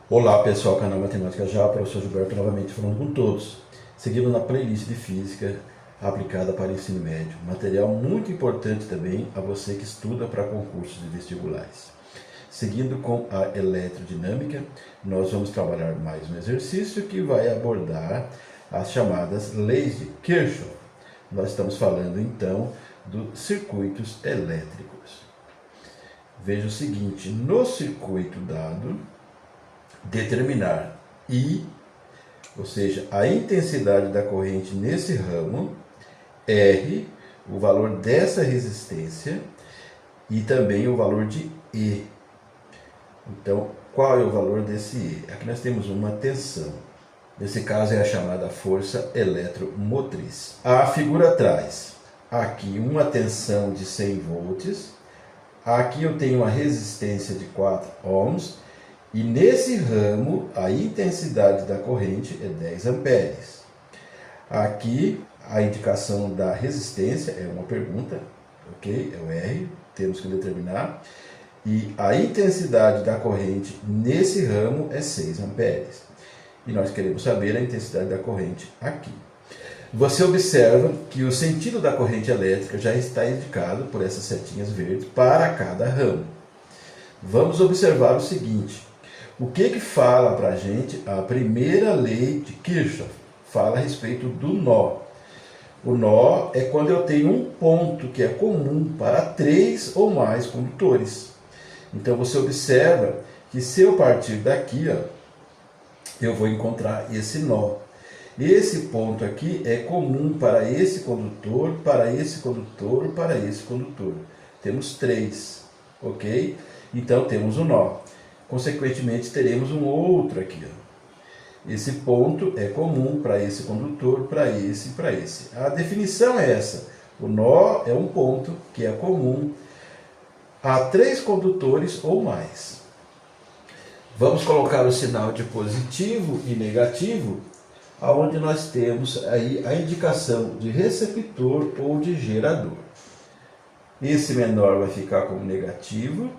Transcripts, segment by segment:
Olá pessoal, canal Matemática Já, professor Gilberto novamente falando com todos. Seguindo na playlist de Física aplicada para ensino médio. Material muito importante também a você que estuda para concursos e vestibulares. Seguindo com a eletrodinâmica, nós vamos trabalhar mais um exercício que vai abordar as chamadas leis de Kirchhoff. Nós estamos falando então dos circuitos elétricos. Veja o seguinte, no circuito dado, determinar I, ou seja, a intensidade da corrente nesse ramo, R, o valor dessa resistência e também o valor de E. Então, qual é o valor desse E? Aqui nós temos uma tensão. Nesse caso é a chamada força eletromotriz. A figura traz aqui uma tensão de 100 volts, aqui eu tenho uma resistência de 4 ohms, e nesse ramo, a intensidade da corrente é 10 amperes. Aqui, a indicação da resistência é uma pergunta, ok? É o R, temos que determinar. E a intensidade da corrente nesse ramo é 6 amperes. E nós queremos saber a intensidade da corrente aqui. Você observa que o sentido da corrente elétrica já está indicado por essas setinhas verdes para cada ramo. Vamos observar o seguinte. O que fala para a gente a primeira lei de Kirchhoff? Fala a respeito do nó. O nó é quando eu tenho um ponto que é comum para 3 ou mais condutores. Então você observa que se eu partir daqui, eu vou encontrar esse nó. Esse ponto aqui é comum para esse condutor, para esse condutor, para esse condutor. Temos 3, ok? Então temos um nó. Consequentemente, teremos um outro aqui. Esse ponto é comum para esse condutor, para esse e para esse. A definição é essa. O nó é um ponto que é comum a 3 condutores ou mais. Vamos colocar o sinal de positivo e negativo, onde nós temos aí a indicação de receptor ou de gerador. Esse menor vai ficar como negativo,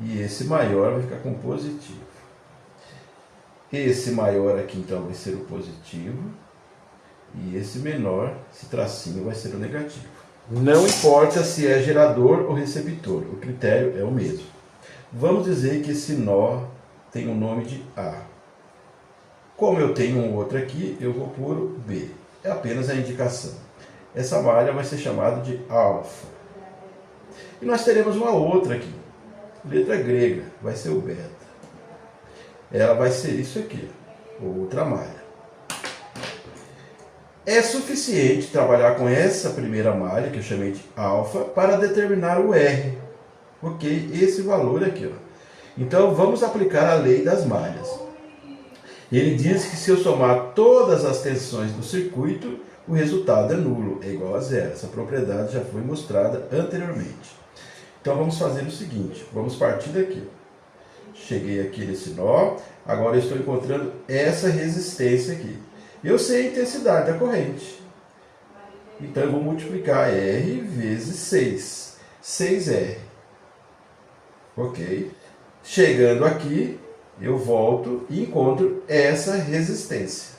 e esse maior vai ficar com positivo. Esse maior aqui então vai ser o positivo. E esse menor, esse tracinho, vai ser o negativo. Não importa se é gerador ou receptor, o critério é o mesmo. Vamos dizer que esse nó tem o nome de A. Como eu tenho um outro aqui, eu vou pôr o B. É apenas a indicação. Essa malha vai ser chamada de alfa. E nós teremos uma outra aqui. Letra grega, vai ser o beta. Ela vai ser isso aqui, outra malha. É suficiente trabalhar com essa primeira malha, que eu chamei de alfa, para determinar o R. Ok? Esse valor aqui. Então, vamos aplicar a lei das malhas. Ele diz que se eu somar todas as tensões do circuito, o resultado é nulo, é igual a zero. Essa propriedade já foi mostrada anteriormente. Então vamos fazer o seguinte, vamos partir daqui. Cheguei aqui nesse nó, agora eu estou encontrando essa resistência aqui. Eu sei a intensidade da corrente. Então eu vou multiplicar R vezes 6. 6R. Ok? Chegando aqui, eu volto e encontro essa resistência.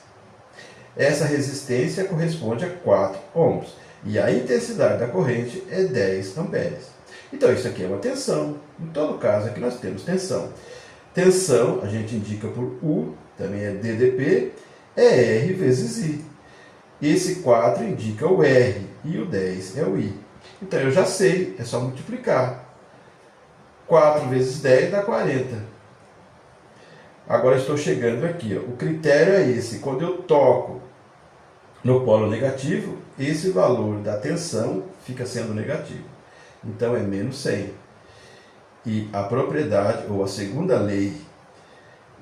Essa resistência corresponde a 4 ohms. E a intensidade da corrente é 10 amperes. Então, isso aqui é uma tensão. Em todo caso, aqui nós temos tensão. Tensão, a gente indica por U, também é DDP, é R vezes I. Esse 4 indica o R e o 10 é o I. Então, eu já sei, é só multiplicar. 4 vezes 10 dá 40. Agora, estou chegando aqui. O critério é esse. Quando eu toco no polo negativo, esse valor da tensão fica sendo negativo. Então é menos 100. E a propriedade, ou a segunda lei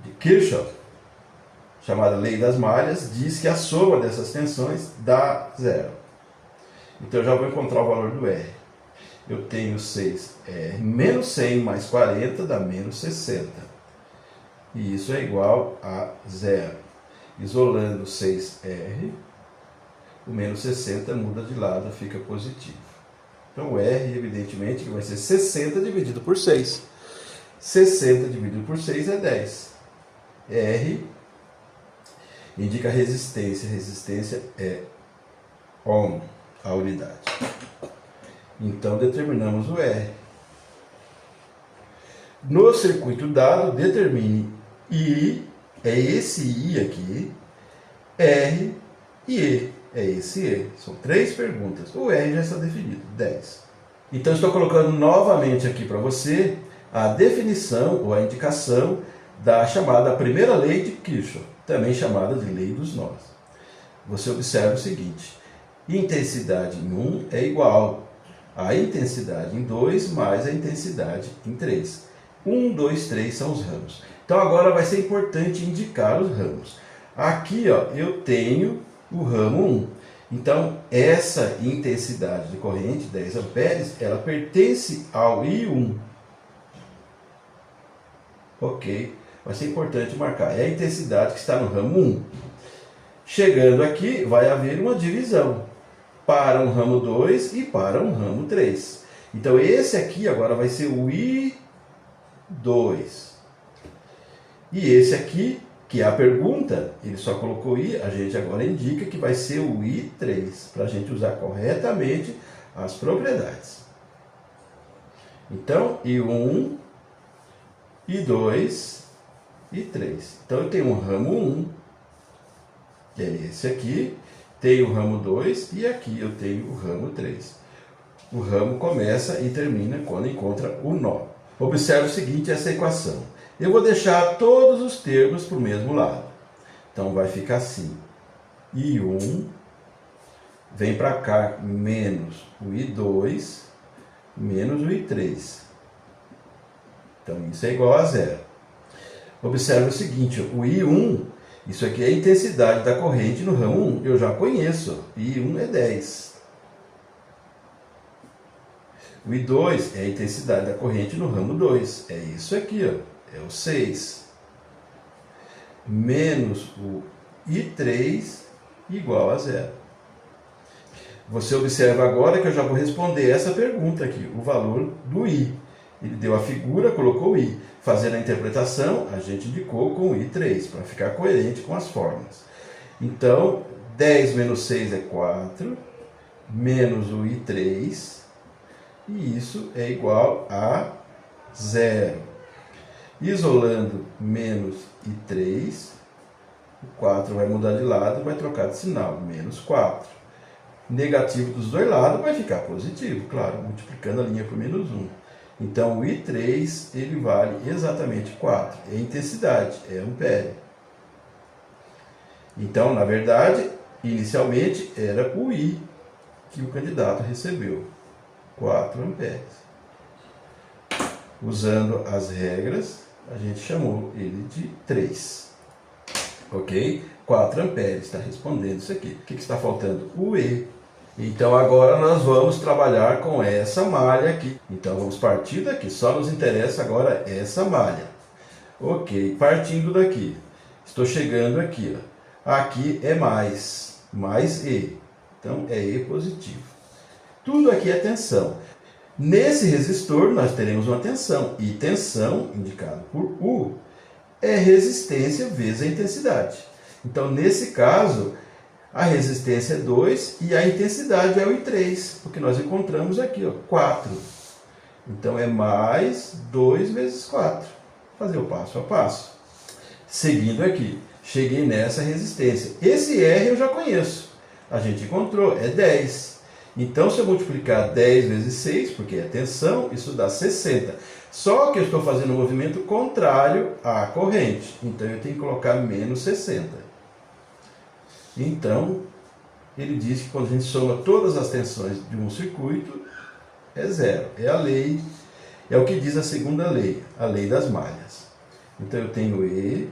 de Kirchhoff, chamada lei das malhas, diz que a soma dessas tensões dá zero. Então eu já vou encontrar o valor do R. Eu tenho 6R menos 100 mais 40 dá menos 60. E isso é igual a zero. Isolando 6R, o menos 60 muda de lado, fica positivo. Então o R, evidentemente, que vai ser 60 dividido por 6. 60 dividido por 6 é 10. R indica resistência. Resistência é ohm, a unidade. Então, determinamos o R. No circuito dado, determine I, é esse I aqui, R e E, é esse E. São 3 perguntas. O R já está definido, 10. Então, estou colocando novamente aqui para você a definição ou a indicação da chamada primeira lei de Kirchhoff, também chamada de lei dos nós. Você observa o seguinte: intensidade em 1 é igual a intensidade em 2 mais a intensidade em 3. 1, 2, 3 são os ramos. Então agora vai ser importante indicar os ramos. Aqui ó, eu tenho o ramo 1. Então essa intensidade de corrente, 10 amperes, ela pertence ao I1. Ok? Vai ser importante marcar. É a intensidade que está no ramo 1. Chegando aqui, vai haver uma divisão para um ramo 2 e para um ramo 3. Então esse aqui agora vai ser o I2. E esse aqui, que é a pergunta, ele só colocou I, a gente agora indica que vai ser o I3, para a gente usar corretamente as propriedades. Então, I1, I2, I3. Então eu tenho um ramo 1, que é esse aqui, tenho o ramo 2 e aqui eu tenho o ramo 3. O ramo começa e termina quando encontra o nó. Observe o seguinte, essa equação. Eu vou deixar todos os termos para o mesmo lado. Então vai ficar assim. I1 vem para cá menos o I2 menos o I3. Então isso é igual a zero. Observe o seguinte, o I1, isso aqui é a intensidade da corrente no ramo 1. Eu já conheço. I1 é 10. O I2 é a intensidade da corrente no ramo 2. É isso aqui, ó. É o 6. Menos o I3 igual a zero. Você observa agora que eu já vou responder essa pergunta aqui. O valor do I. Ele deu a figura, colocou o I. Fazendo a interpretação, a gente indicou com o I3, para ficar coerente com as fórmulas. Então, 10 menos 6 é 4, menos o I3, e isso é igual a zero. Isolando menos I3, o 4 vai mudar de lado, vai trocar de sinal, menos 4. Negativo dos dois lados vai ficar positivo, claro, multiplicando a linha por menos 1. Então, o I3, ele vale exatamente 4. É intensidade, é ampere. Então, na verdade, inicialmente era o I que o candidato recebeu. 4 amperes. Usando as regras, a gente chamou ele de 3. Ok? 4 amperes, está respondendo isso aqui. O que está faltando? O E. Então agora nós vamos trabalhar com essa malha aqui. Então vamos partir daqui, só nos interessa agora essa malha. Ok, partindo daqui, estou chegando aqui, ó. Aqui é mais E. Então é E positivo. Tudo aqui é tensão. Nesse resistor nós teremos uma tensão, e tensão, indicado por U, é resistência vezes a intensidade. Então nesse caso, a resistência é 2 e a intensidade é o I3, porque nós encontramos aqui, ó, 4. Então é mais 2 vezes 4. Fazer o passo a passo. Seguindo aqui, cheguei nessa resistência. Esse R eu já conheço. A gente encontrou, é 10. Então se eu multiplicar 10 vezes 6, porque é tensão, isso dá 60. Só que eu estou fazendo um movimento contrário à corrente. Então eu tenho que colocar menos 60. Então, ele diz que quando a gente soma todas as tensões de um circuito, é zero. É a lei, é o que diz a segunda lei, a lei das malhas. Então eu tenho E,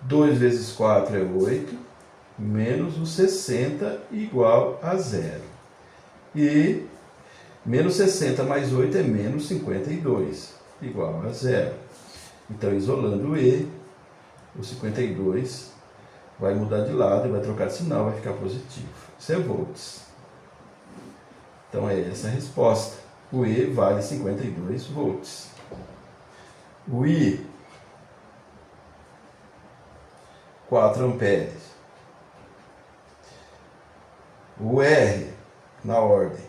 2 vezes 4 é 8, menos o 60 igual a zero. E menos 60 mais 8 é menos 52, igual a zero. Então, isolando o E, o 52 vai mudar de lado e vai trocar de sinal, vai ficar positivo. Isso é volts. Então é essa a resposta. O E vale 52 volts. O I, 4 amperes. O R, na ordem,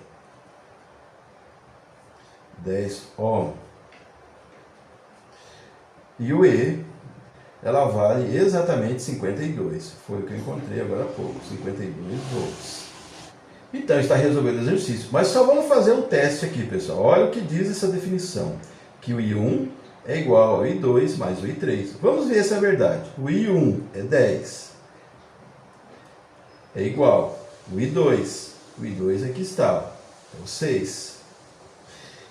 10 ohm. E o E, ela vale exatamente 52. Foi o que eu encontrei agora há pouco, 52 volts. Então está resolvido o exercício. Mas só vamos fazer um teste aqui, pessoal. Olha o que diz essa definição. Que o I1 é igual ao I2 mais o I3. Vamos ver se é verdade. O I1 é 10. É igual. O I2. O I2 aqui está. É o 6.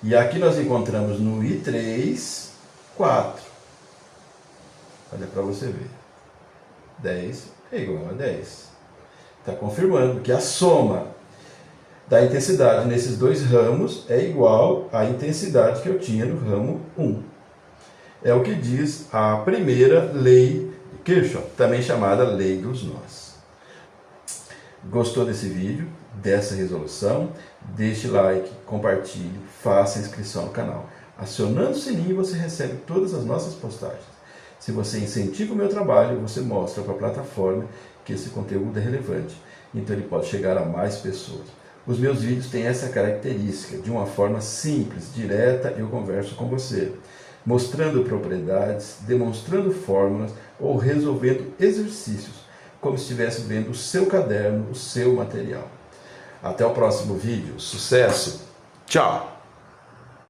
E aqui nós encontramos no I3, 4. Olha para você ver. 10 é igual a 10. Está confirmando que a soma da intensidade nesses dois ramos é igual à intensidade que eu tinha no ramo 1. É o que diz a primeira lei de Kirchhoff, também chamada lei dos nós. Gostou desse vídeo, dessa resolução? Deixe like, compartilhe, faça inscrição no canal. Acionando o sininho você recebe todas as nossas postagens. Se você incentiva o meu trabalho, você mostra para a plataforma que esse conteúdo é relevante. Então ele pode chegar a mais pessoas. Os meus vídeos têm essa característica, de uma forma simples, direta, eu converso com você, mostrando propriedades, demonstrando fórmulas ou resolvendo exercícios, como se estivesse vendo o seu caderno, o seu material. Até o próximo vídeo. Sucesso! Tchau!